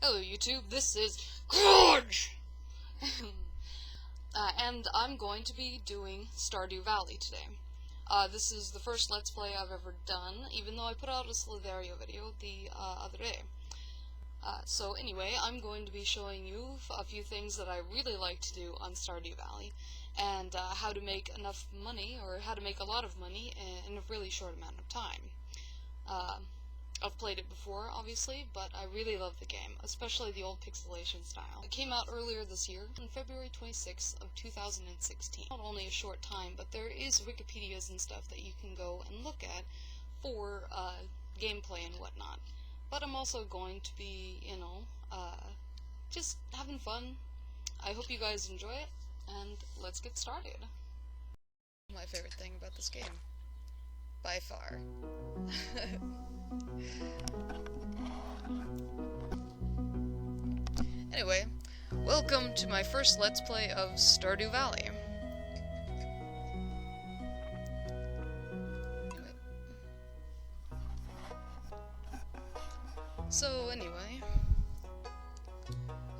Hello YouTube, this is Grudge! And I'm going to be doing Stardew Valley today. This is the first Let's Play I've ever done, even though I put out a Solidario video the other day. So anyway, I'm going to be showing you a few things that I really like to do on Stardew Valley, and how to make enough money, or how to make a lot of money in a really short amount of time. I've played it before, obviously, but I really love the game, especially the old pixelation style. It came out earlier this year, on February 26th of 2016. Not only a short time, but there is Wikipedias and stuff that you can go and look at for gameplay and whatnot. But I'm also going to be, just having fun. I hope you guys enjoy it, and let's get started. My favorite thing about this game. By far. Anyway, welcome to my first Let's Play of Stardew Valley. So anyway,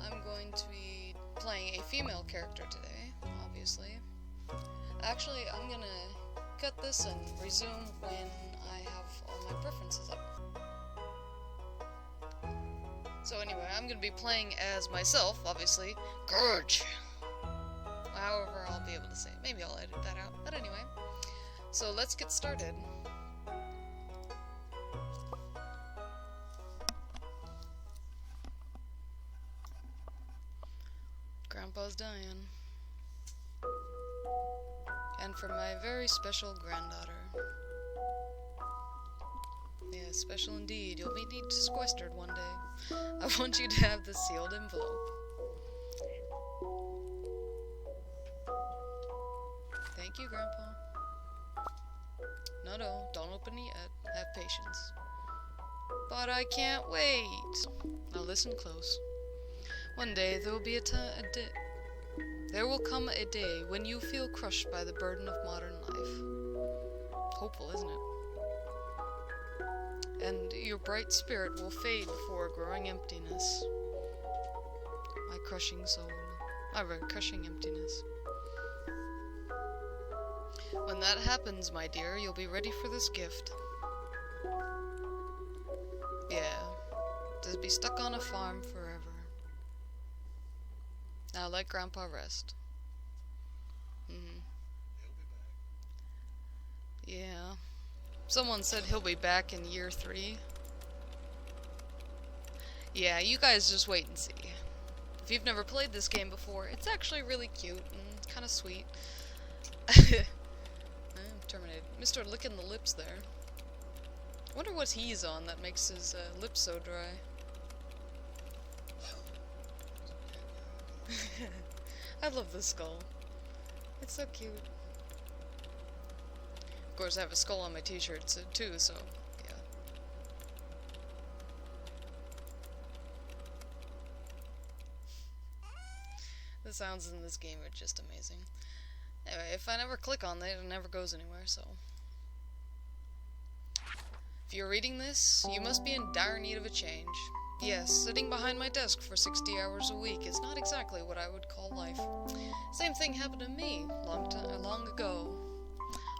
I'm going to be playing a female character today, obviously. Actually, I'm gonna cut this and resume when I have all my preferences up. So anyway, I'm gonna be playing as myself, obviously, Grudge. However I'll be able to say it. Maybe I'll edit that out. But anyway, so let's get started. Grandpa's dying. And for my very special granddaughter. Yeah, special indeed. You'll be neat sequestered one day. I want you to have the sealed envelope. Thank you, Grandpa. No, don't open it yet. Have patience. But I can't wait. Now listen close. One day there will be there will come a day when you feel crushed by the burden of modern life. Hopeful, isn't it? And your bright spirit will fade before a growing emptiness. My crushing soul. My crushing emptiness. When that happens, my dear, you'll be ready for this gift. Yeah. To be stuck on a farm forever. Now let Grandpa rest. Yeah. Someone said he'll be back in year 3. Yeah, you guys just wait and see. If you've never played this game before, it's actually really cute and kind of sweet. I'm terminated. Mr. Licking the lips there. I wonder what he's on that makes his lips so dry. I love this skull. It's so cute. Of course, I have a skull on my t-shirt too, so yeah. The sounds in this game are just amazing. Anyway, if I never click on it, it never goes anywhere, so. If you're reading this, you must be in dire need of a change. Yes, sitting behind my desk for 60 hours a week is not exactly what I would call life. Same thing happened to me long ago.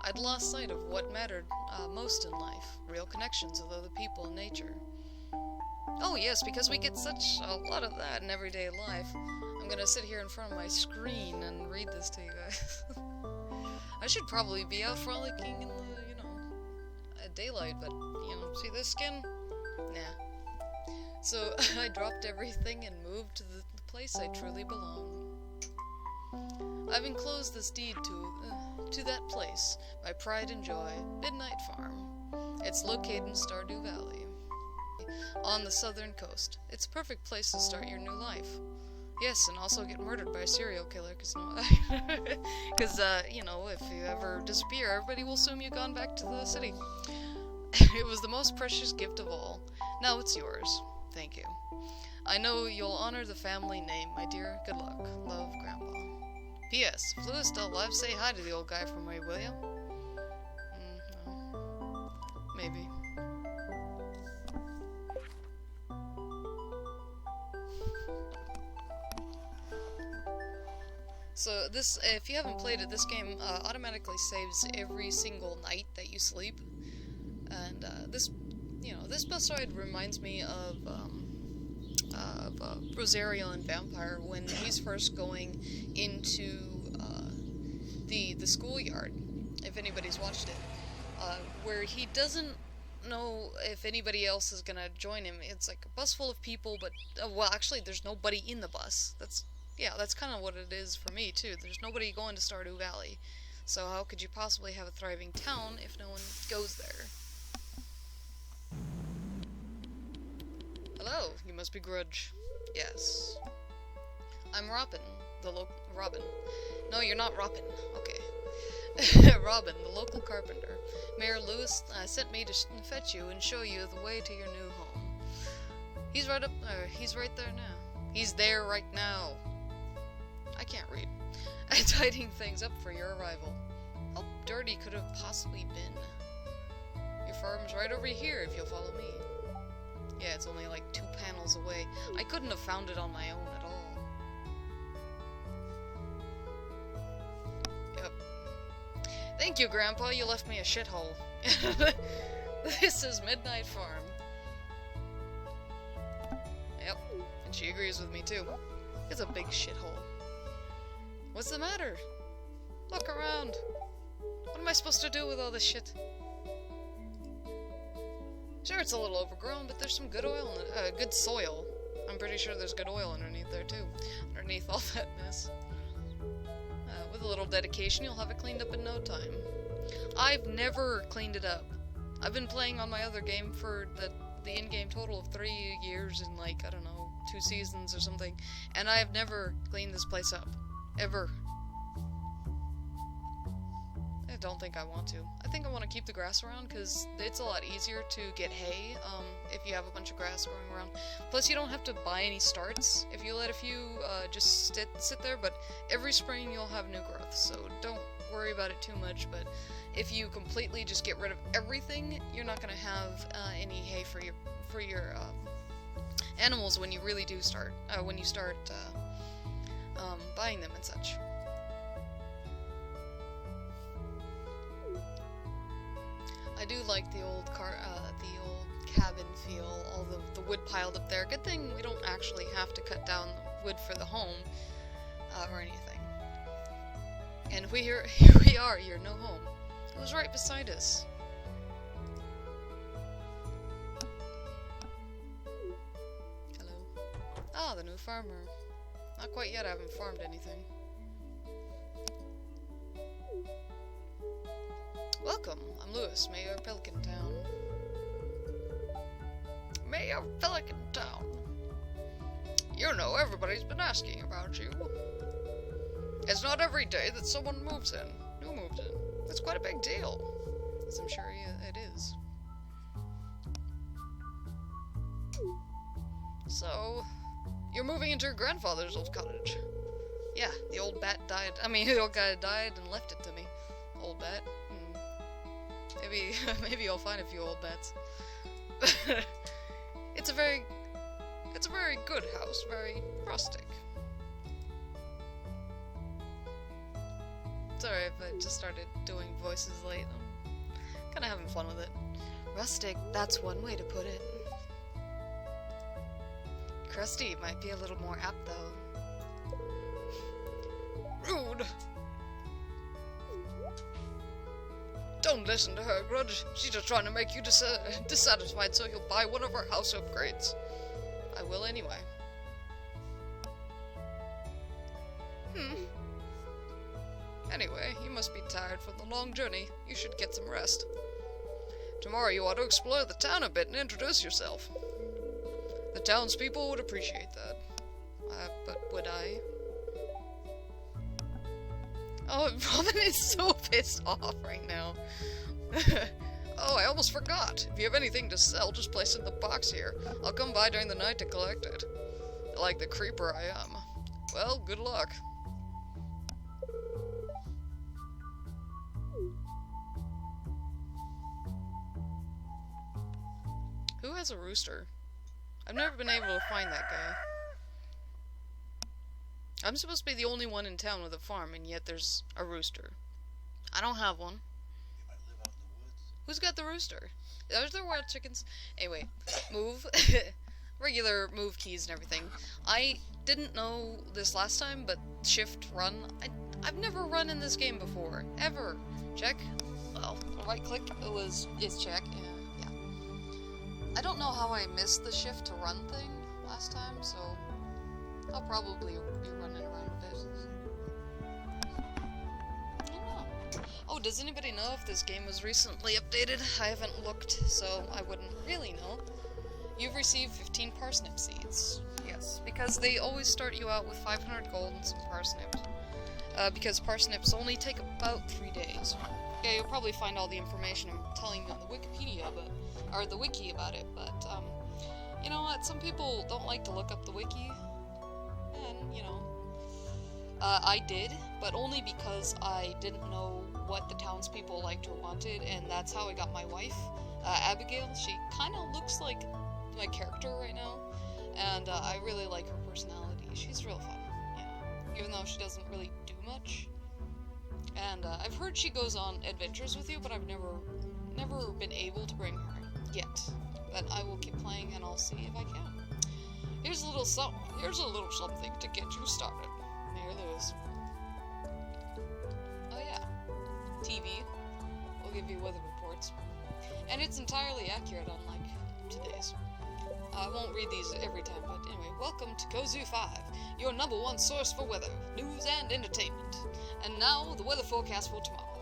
I'd lost sight of what mattered most in life, real connections with other people and nature. Oh yes, because we get such a lot of that in everyday life. I'm gonna sit here in front of my screen and read this to you guys. I should probably be out frolicking in the, daylight, but, see this skin? Nah. So I dropped everything and moved to the place I truly belong. I've enclosed this deed to that place, my pride and joy, Midnight Farm. It's located in Stardew Valley, on the southern coast. It's a perfect place to start your new life. Yes, and also get murdered by a serial killer, because if you ever disappear, everybody will assume you've gone back to the city. It was the most precious gift of all. Now it's yours. Thank you. I know you'll honor the family name, my dear. Good luck. Love, Grandpa. P.S. If Louis still alive, say hi to the old guy for me, will ya? No. Maybe. So this, if you haven't played it, this game automatically saves every single night that you sleep. And this, this bus ride reminds me of Rosario and Vampire when he's first going into the schoolyard. If anybody's watched it, where he doesn't know if anybody else is gonna join him. It's like a bus full of people, but well, actually, there's nobody in the bus. That's kind of what it is for me too. There's nobody going to Stardew Valley, so how could you possibly have a thriving town if no one goes there? Hello, you must be Grudge. Yes. I'm Robin, Robin. No, you're not Robin. Okay. Robin, the local carpenter. Mayor Lewis sent me to fetch you and show you the way to your new home. He's right there now. He's there right now. I can't read. I'm tidying things up for your arrival. How dirty could it have possibly been? Your farm's right over here if you'll follow me. Yeah, it's only like 2 panels away. I couldn't have found it on my own at all. Yep. Thank you, Grandpa. You left me a shithole. This is Midnight Farm. Yep. And she agrees with me, too. It's a big shithole. What's the matter? Look around. What am I supposed to do with all this shit? Sure, it's a little overgrown, but there's some good oil, good soil. I'm pretty sure there's good oil underneath there, too. Underneath all that mess. With a little dedication, you'll have it cleaned up in no time. I've never cleaned it up. I've been playing on my other game for the in-game total of 3 years and, like, I don't know, 2 seasons or something. And I have never cleaned this place up. Ever. I don't think I want to. I think I want to keep the grass around because it's a lot easier to get hay if you have a bunch of grass growing around. Plus, you don't have to buy any starts if you let a few just sit there, but every spring you'll have new growth, so don't worry about it too much. But if you completely just get rid of everything, you're not going to have any hay for your animals when you really do start, when you start buying them and such. I do like the old cabin feel, all the wood piled up there. Good thing we don't actually have to cut down wood for the home, or anything. And here we are, your new home. It was right beside us. Hello. Ah, the new farmer. Not quite yet, I haven't farmed anything. Welcome, I'm Lewis, Mayor of Pelican Town. Mayor of Pelican Town. You know, everybody's been asking about you. It's not every day that someone new moves in. It's quite a big deal, as I'm sure it is. So, you're moving into your grandfather's old cottage. Yeah, the old bat died. The old guy died and left it to me. Old bat. Maybe you'll find a few old bats. It's a very good house, very rustic. Sorry if I just started doing voices late. I'm kinda having fun with it. Rustic, that's one way to put it. Crusty might be a little more apt, though. Rude! Don't listen to her, Grudge. She's just trying to make you dissatisfied so you'll buy one of her house upgrades. I will anyway. Anyway, you must be tired from the long journey. You should get some rest. Tomorrow you ought to explore the town a bit and introduce yourself. The townspeople would appreciate that. But would I? Oh, Robin is so pissed off right now. Oh, I almost forgot. If you have anything to sell, just place it in the box here. I'll come by during the night to collect it. Like the creeper I am. Well, good luck. Who has a rooster? I've never been able to find that guy. I'm supposed to be the only one in town with a farm, and yet there's a rooster. I don't have one. You might live out in the woods. Who's got the rooster? Are there wild chickens? Anyway, move. Regular move keys and everything. I didn't know this last time, but shift run. I've never run in this game before. Ever. Check. Well, right click is check. Yeah. I don't know how I missed the shift to run thing last time, so I'll probably be running around a bit. I don't know. Oh, does anybody know if this game was recently updated? I haven't looked, so I wouldn't really know. You've received 15 parsnip seeds. Yes, because they always start you out with 500 gold and some parsnips. Because parsnips only take about 3 days. Yeah, you'll probably find all the information I'm telling you on the Wikipedia, or the wiki about it, but, you know what, some people don't like to look up the wiki, and, you know, I did, but only because I didn't know what the townspeople liked or wanted, and that's how I got my wife, Abigail. She kind of looks like my character right now, and I really like her personality. She's real fun, yeah, even though she doesn't really do much. And I've heard she goes on adventures with you, but I've never been able to bring her yet. But I will keep playing, and I'll see if I can. Here's a little something to get you started. There it is. Oh yeah, TV. Will give you weather reports, and it's entirely accurate, unlike today's. I won't read these every time, but anyway, welcome to Kozu 5, your #1 source for weather, news, and entertainment. And now, the weather forecast for tomorrow.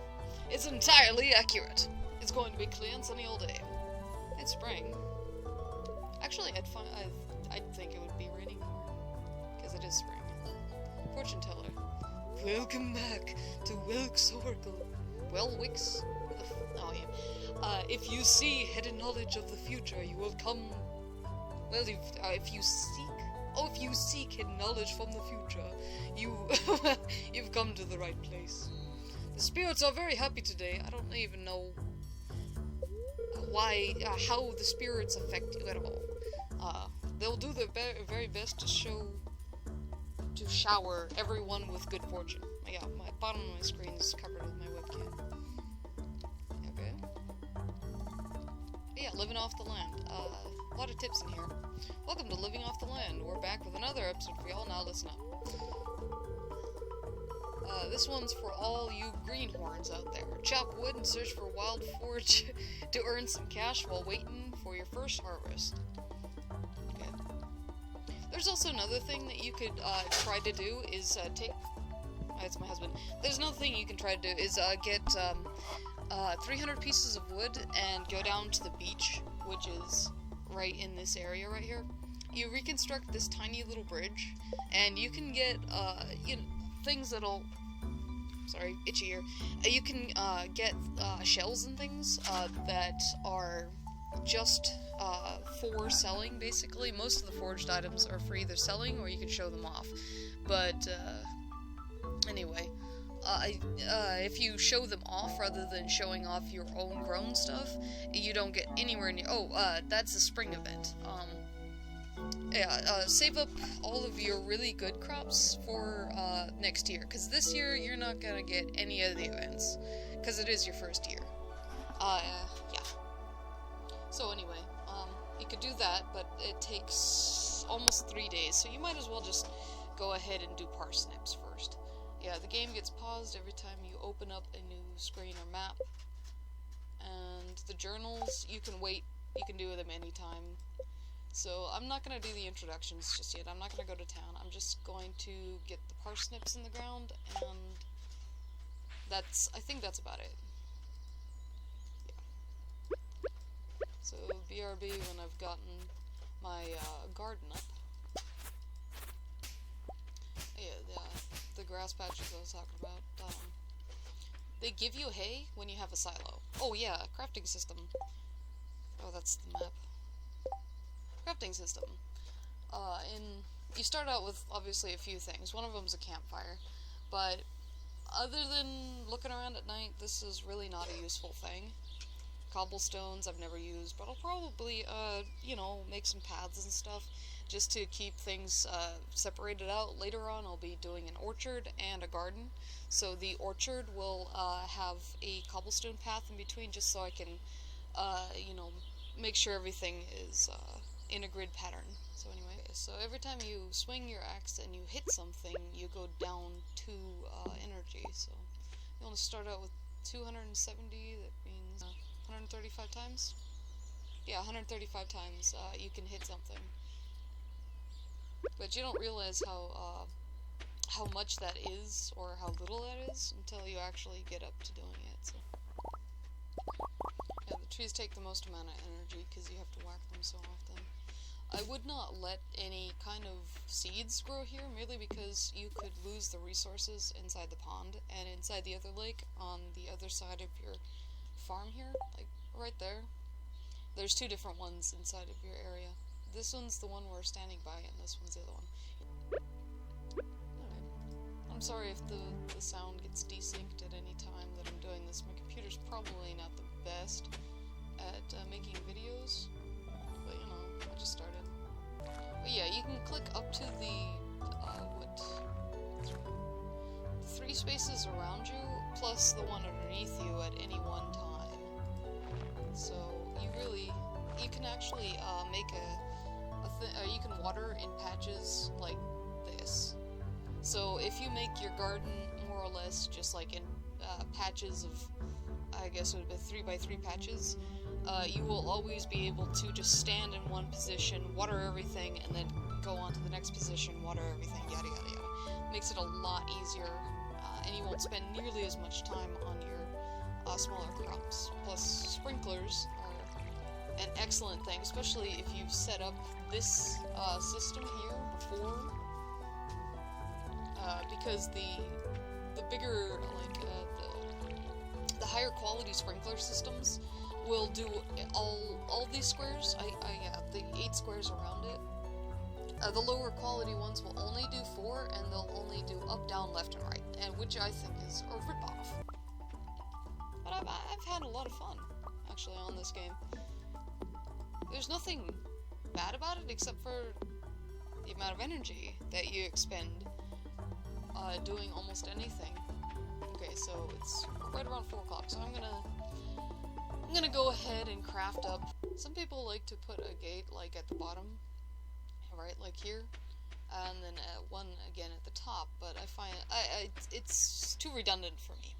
It's entirely accurate. It's going to be clear and sunny all day. It's spring. Actually, I'd think it would be raining more, because it is spring. Fortune teller. Welcome back to Wilk's Oracle. Well, Wix? Oh, yeah. If you see hidden knowledge of the future, you will come... Well, if you seek hidden knowledge from the future, you've come to the right place. The spirits are very happy today. I don't even know how the spirits affect you at all. They'll do their very best to shower everyone with good fortune. Yeah, my bottom of my screen is covered with my webcam. Okay. Yeah, living off the land. A lot of tips in here. Welcome to Living Off the Land. We're back with another episode for y'all. Now listen up. This one's for all you greenhorns out there. Chop wood and search for wild forage to earn some cash while waiting for your first harvest. Okay. There's also another thing that you could try to do is take... it's my husband. There's another thing you can try to do is get 300 pieces of wood and go down to the beach, which is right in this area right here. You reconstruct this tiny little bridge, and you can get things that'll... Sorry, itchy ear. You can get shells and things that are just for selling, basically. Most of the forged items are for either selling or you can show them off. But anyway, if you show them off rather than showing off your own grown stuff, you don't get anywhere near... Oh, that's a spring event. Save up all of your really good crops for next year, because this year you're not gonna get any of the events, because it is your first year. Yeah. So anyway, you could do that, but it takes almost 3 days, so you might as well just go ahead and do parsnips first. Yeah, the game gets paused every time you open up a new screen or map, and the journals, you can wait, you can do them anytime. So I'm not going to do the introductions just yet. I'm not going to go to town. I'm just going to get the parsnips in the ground, and I think that's about it. Yeah. So BRB when I've gotten my garden up. Yeah, the grass patches I was talking about. They give you hay when you have a silo. Oh yeah, crafting system. Oh, that's the map. Crafting system. You start out with obviously a few things. One of them's a campfire, but other than looking around at night, this is really not a useful thing. cobblestones I've never used, but I'll probably, you know, make some paths and stuff just to keep things separated out. Later on, I'll be doing an orchard and a garden. So the orchard will have a cobblestone path in between just so I can, you know, make sure everything is in a grid pattern. So anyway, so every time you swing your axe and you hit something, you go down 2 energy. So you want to start out with 270, that means 135 times? Yeah, 135 times you can hit something. But you don't realize how much that is, or how little that is, until you actually get up to doing it. So yeah, the trees take the most amount of energy because you have to whack them so often. I would not let any kind of seeds grow here, merely because you could lose the resources inside the pond, and inside the other lake, on the other side of your farm here, like right there, there's 2 different ones inside of your area. This one's the one we're standing by, and this one's the other one. Alright. I'm sorry if the sound gets desynced at any time that I'm doing this. My computer's probably not the best at making videos, but you know, I just started. But yeah, you can click up to the, 3 spaces around you, plus the one underneath you at any one time. So you can actually make you can water in patches like this. So if you make your garden more or less just like in patches of, I guess it would be 3 by 3 patches, you will always be able to just stand in one position, water everything, and then go on to the next position, water everything, yada yada yada. Makes it a lot easier, and you won't spend nearly as much time on your smaller crops. Plus, sprinklers are an excellent thing, especially if you've set up this system here before, because the bigger, like, the higher quality sprinkler systems will do all these squares. Yeah, the 8 squares around it. The lower quality ones will only do 4, and they'll only do up, down, left, and right, and which I think is a ripoff. But I've had a lot of fun, actually, on this game. There's nothing bad about it except for the amount of energy that you expend doing almost anything. Okay, so it's right around 4 o'clock, so I'm gonna go ahead and craft up. Some people like to put a gate like at the bottom, right, like here, and then one again at the top, but I find it's too redundant for me.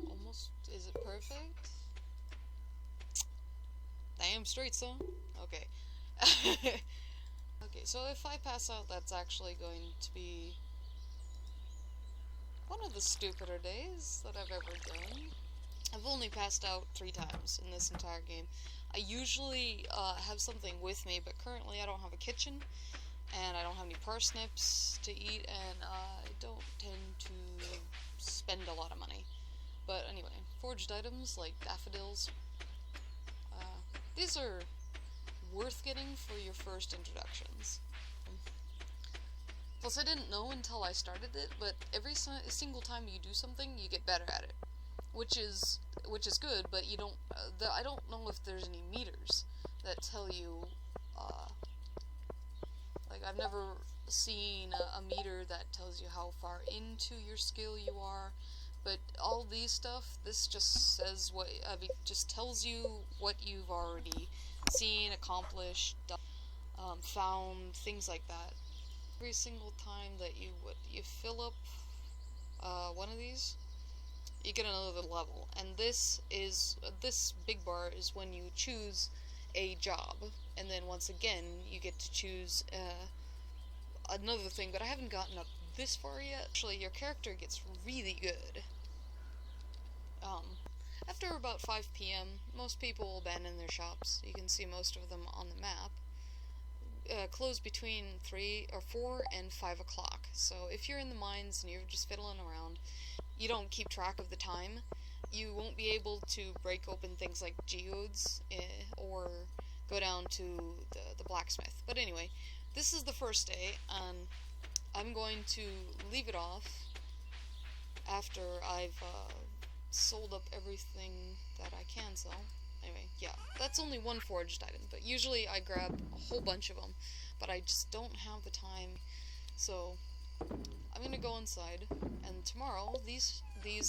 Almost, is it perfect? Damn straight, son. Okay. Okay, so if I pass out, that's actually going to be one of the stupider days that I've ever done. I've only passed out 3 times in this entire game. I usually have something with me, but currently I don't have a kitchen, and I don't have any parsnips to eat, and I don't tend to spend a lot of money. But anyway, forged items like daffodils, these are worth getting for your first introductions. Plus, I didn't know until I started it, but every single time you do something, you get better at it, which is good. But you don't. I don't know if there's any meters that tell you. Like, I've never seen a meter that tells you how far into your skill you are. But all these stuff, this just says what. Just tells you what you've already seen, accomplished, done, found, things like that. Every single time that you fill up one of these, you get another level. And this big bar is when you choose a job, and then once again you get to choose another thing. But I haven't gotten up this far yet. Actually, your character gets really good. After about 5 p.m., most people will abandon their shops. You can see most of them on the map. Close between 4 and 5 o'clock. So if you're in the mines and you're just fiddling around, you don't keep track of the time, you won't be able to break open things like geodes or go down to the blacksmith. But anyway, this is the first day, and I'm going to leave it off after I've sold up everything that I can sell. Anyway, yeah, that's only one foraged item, but usually I grab a whole bunch of them, but I just don't have the time, so I'm gonna go inside, and tomorrow these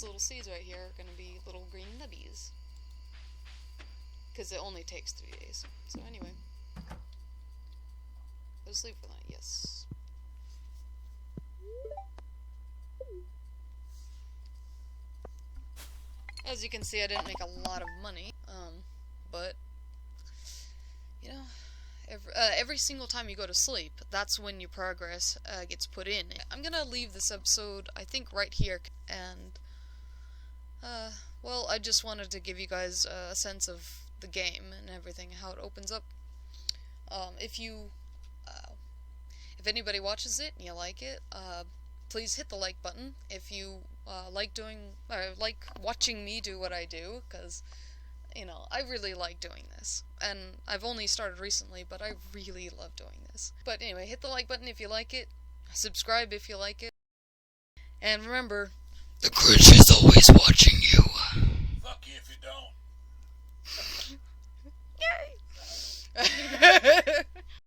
little seeds right here are gonna be little green nubbies, because it only takes 3 days. So anyway, go to sleep for the night. Yes. As you can see, I didn't make a lot of money, but you know, every single time you go to sleep, that's when your progress gets put in. I'm gonna leave this episode, I think, right here, and well, I just wanted to give you guys a sense of the game and everything, how it opens up. If anybody watches it and you like it, please hit the like button. If you like watching me do what I do, because you know, I really like doing this, and I've only started recently, but I really love doing this. But anyway, hit the like button if you like it, subscribe if you like it, and remember, the Grudge is always watching you. Fuck you if you don't.